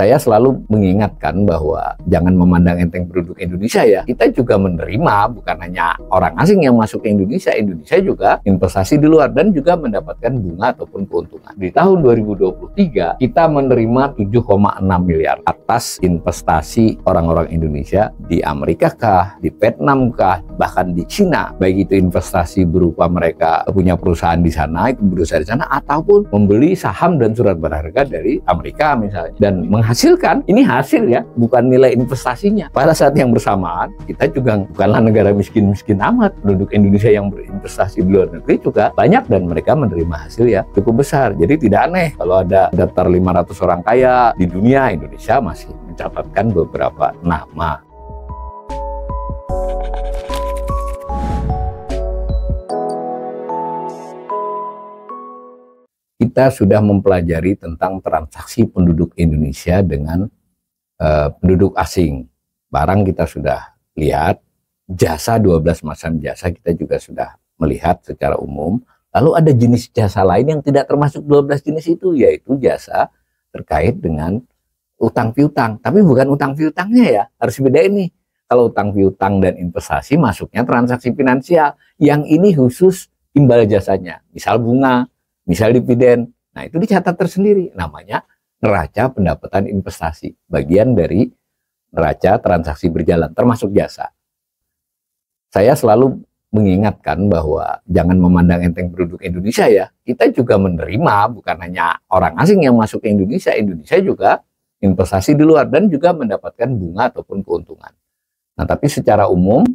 Saya selalu mengingatkan bahwa jangan memandang enteng produk Indonesia ya. Kita juga menerima bukan hanya orang asing yang masuk ke Indonesia, Indonesia juga investasi di luar dan juga mendapatkan bunga ataupun keuntungan. Di tahun 2023 kita menerima 7,6 miliar atas investasi orang-orang Indonesia di Amerika kah, di Vietnam kah, bahkan di Cina. Baik itu investasi berupa mereka punya perusahaan di sana, berusaha di sana, ataupun membeli saham dan surat berharga dari Amerika misalnya. Dan menghasilkan, ini hasil ya, bukan nilai investasinya. Pada saat yang bersamaan, kita juga bukanlah negara miskin-miskin amat. Penduduk Indonesia yang berinvestasi di luar negeri juga banyak dan mereka menerima hasil ya cukup besar. Jadi tidak aneh kalau ada daftar 500 orang kaya di dunia, Indonesia masih mencatatkan beberapa nama. Kita sudah mempelajari tentang transaksi penduduk Indonesia dengan penduduk asing. Barang kita sudah lihat, jasa 12 macam jasa kita juga sudah melihat secara umum. Lalu ada jenis jasa lain yang tidak termasuk 12 jenis itu, yaitu jasa terkait dengan utang piutang. Tapi bukan utang piutangnya ya, harus beda ini. Kalau utang piutang dan investasi masuknya transaksi finansial. Yang ini khusus imbal jasanya, misal bunga, misal dividen. Nah, itu dicatat tersendiri. Namanya neraca pendapatan investasi. Bagian dari neraca transaksi berjalan, termasuk jasa. Saya selalu mengingatkan bahwa jangan memandang enteng produk Indonesia ya. Kita juga menerima bukan hanya orang asing yang masuk ke Indonesia. Indonesia juga investasi di luar dan juga mendapatkan bunga ataupun keuntungan. Nah, tapi secara umum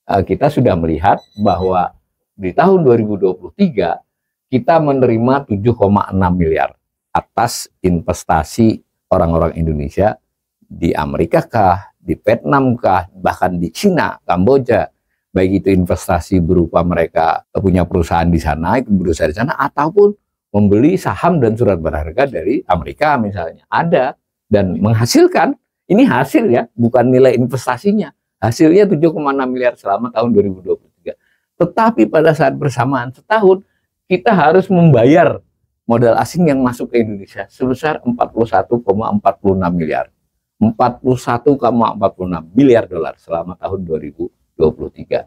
kita sudah melihat bahwa di tahun 2023 kita menerima 7,6 miliar atas investasi orang-orang Indonesia di Amerika kah, di Vietnam kah, bahkan di Cina, Kamboja. Baik itu investasi berupa mereka punya perusahaan di sana, berusaha di sana, ataupun membeli saham dan surat berharga dari Amerika misalnya. Ada dan menghasilkan, ini hasil ya, bukan nilai investasinya. Hasilnya 7,6 miliar selama tahun 2023. Tetapi pada saat bersamaan setahun, kita harus membayar modal asing yang masuk ke Indonesia sebesar 41,46 miliar. 41,46 miliar dolar selama tahun 2023.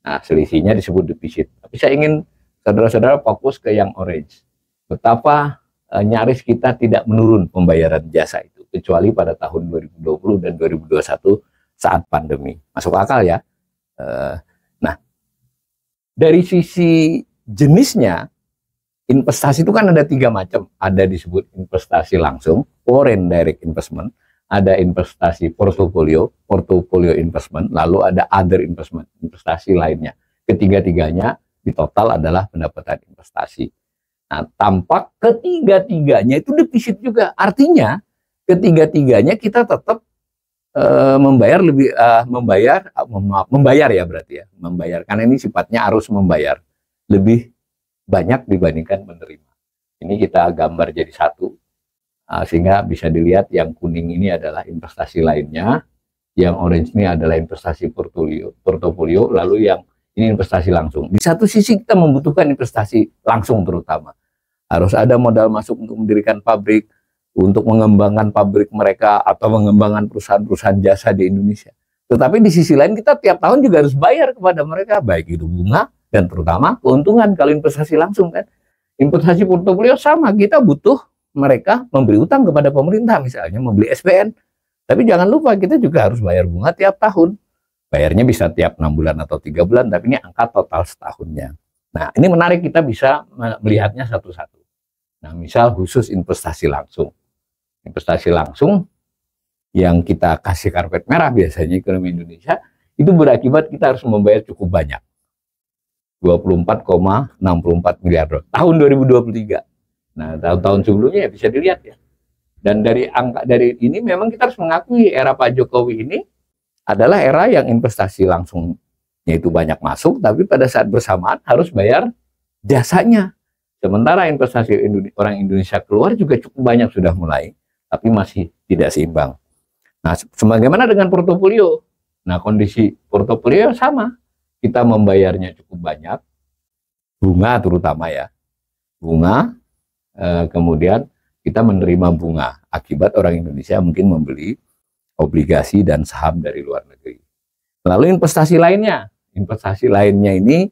Nah, selisihnya disebut defisit. Tapi saya ingin saudara-saudara fokus ke yang orange. Betapa nyaris kita tidak menurun pembayaran jasa itu, kecuali pada tahun 2020 dan 2021 saat pandemi. Masuk akal ya. Nah, dari sisi jenisnya, investasi itu kan ada 3 macam. Ada disebut investasi langsung, foreign direct investment. Ada investasi portofolio investment. Lalu ada other investment, investasi lainnya. Ketiga-tiganya di total adalah pendapatan investasi. Nah, tampak ketiga-tiganya itu defisit juga. Artinya, ketiga-tiganya kita tetap membayar lebih, membayar ya berarti ya. Membayar, karena ini sifatnya harus membayar. Lebih banyak dibandingkan menerima. Ini kita gambar jadi satu, sehingga bisa dilihat yang kuning ini adalah investasi lainnya, yang orange ini adalah investasi portofolio, lalu yang ini investasi langsung. Di satu sisi kita membutuhkan investasi langsung terutama. Harus ada modal masuk untuk mendirikan pabrik, untuk mengembangkan pabrik mereka, atau mengembangkan perusahaan-perusahaan jasa di Indonesia. Tetapi di sisi lain kita tiap tahun juga harus bayar kepada mereka, baik itu bunga, dan terutama keuntungan kalau investasi langsung kan. Investasi portofolio sama, kita butuh mereka memberi utang kepada pemerintah misalnya, membeli SPN. Tapi jangan lupa kita juga harus bayar bunga tiap tahun. Bayarnya bisa tiap 6 bulan atau 3 bulan, tapi ini angka total setahunnya. Nah, ini menarik, kita bisa melihatnya satu-satu. Nah, misal khusus investasi langsung. Investasi langsung yang kita kasih karpet merah biasanya ekonomi Indonesia, itu berakibat kita harus membayar cukup banyak. 24,64 miliar dolar tahun 2023. Nah, tahun-tahun sebelumnya ya bisa dilihat ya. Dan dari angka dari ini memang kita harus mengakui era Pak Jokowi ini adalah era yang investasi langsungnya itu banyak masuk, tapi pada saat bersamaan harus bayar jasanya. Sementara investasi orang Indonesia keluar juga cukup banyak sudah mulai, tapi masih tidak seimbang. Nah, sebagaimana dengan portofolio. Nah, kondisi portofolio sama. Kita membayarnya cukup banyak, bunga terutama ya, bunga, kemudian kita menerima bunga akibat orang Indonesia mungkin membeli obligasi dan saham dari luar negeri. Lalu investasi lainnya ini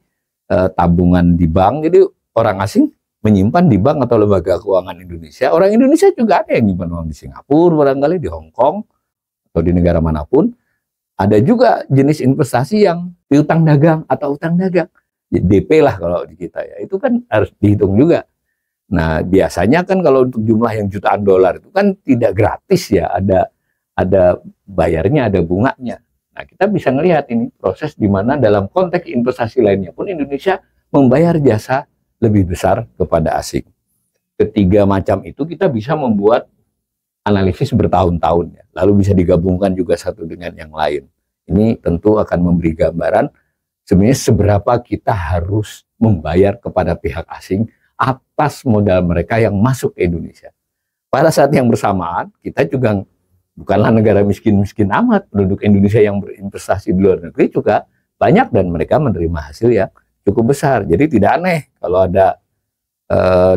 tabungan di bank. Jadi orang asing menyimpan di bank atau lembaga keuangan Indonesia. Orang Indonesia juga ada yang menyimpan uang di Singapura, barangkali di Hong Kong atau di negara manapun. Ada juga jenis investasi yang piutang dagang atau utang dagang, DP lah kalau di kita ya. Itu kan harus dihitung juga. Nah, biasanya kan kalau untuk jumlah yang jutaan dolar itu kan tidak gratis ya, ada bayarnya, ada bunganya. Nah, kita bisa melihat ini proses di mana dalam konteks investasi lainnya pun Indonesia membayar jasa lebih besar kepada asing. Ketiga macam itu kita bisa membuat analisis bertahun-tahun ya, lalu bisa digabungkan juga satu dengan yang lain. Ini tentu akan memberi gambaran sebenarnya seberapa kita harus membayar kepada pihak asing atas modal mereka yang masuk ke Indonesia. Pada saat yang bersamaan, kita juga bukanlah negara miskin-miskin amat. Penduduk Indonesia yang berinvestasi di luar negeri juga banyak dan mereka menerima hasil yang cukup besar. Jadi tidak aneh kalau ada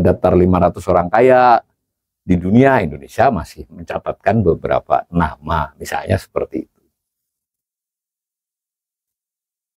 daftar 500 orang kaya di dunia, Indonesia masih mencatatkan beberapa nama, misalnya seperti itu.